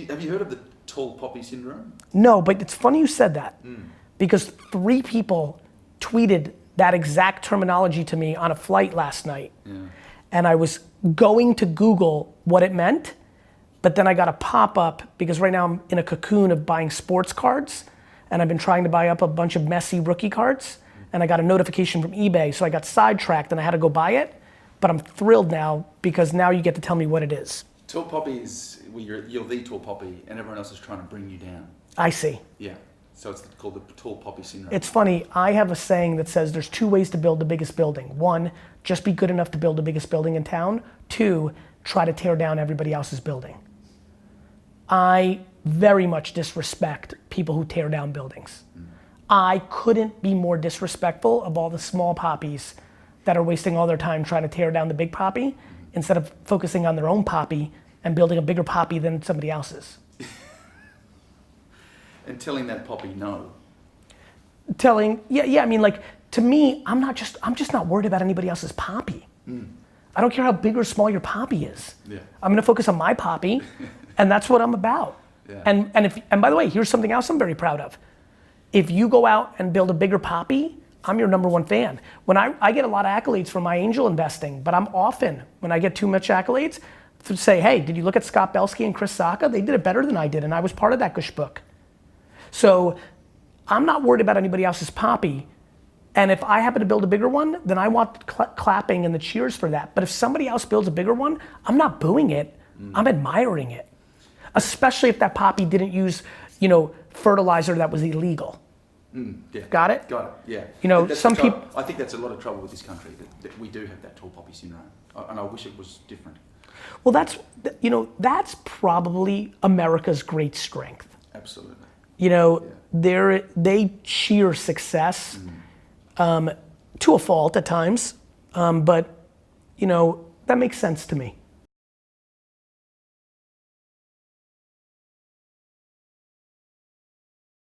Have you heard of the tall poppy syndrome? No, but it's funny you said that because 3 people tweeted that exact terminology to me on a flight last night. Yeah. And I was going to Google what it meant, but then I got a pop-up because right now I'm in a cocoon of buying sports cards, and I've been trying to buy up a bunch of messy rookie cards, and I got a notification from eBay, so I got sidetracked and I had to go buy it, but I'm thrilled now because now you get to tell me what it is. Tall poppy is, well, you're the tall poppy and everyone else is trying to bring you down. I see. Yeah, so it's called the tall poppy syndrome. It's funny, I have a saying that says there's 2 ways to build the biggest building. 1, just be good enough to build the biggest building in town. 2, try to tear down everybody else's building. I very much disrespect people who tear down buildings. I couldn't be more disrespectful of all the small poppies that are wasting all their time trying to tear down the big poppy instead of focusing on their own poppy and building a bigger poppy than somebody else's. And telling that poppy no. I mean, like, to me, I'm just not worried about anybody else's poppy. I don't care how big or small your poppy is. Yeah. I'm gonna focus on my poppy, and that's what I'm about. Yeah. And by the way, here's something else I'm very proud of. If you go out and build a bigger poppy, I'm your #1 fan. When I get a lot of accolades for my angel investing, but I'm often, when I get too much accolades, to say, hey, did you look at Scott Belsky and Chris Sacca? They did it better than I did, and I was part of that Gush book. So I'm not worried about anybody else's poppy, and if I happen to build a bigger one, then I want clapping and the cheers for that. But if somebody else builds a bigger one, I'm not booing it, I'm admiring it. Especially if that poppy didn't use, fertilizer that was illegal. Yeah. Got it? Got it, yeah. Some people. I think that's a lot of trouble with this country, that we do have that tall poppy syndrome. And I wish it was different. Well, that's probably America's great strength. Absolutely. They cheer success to a fault at times, but that makes sense to me.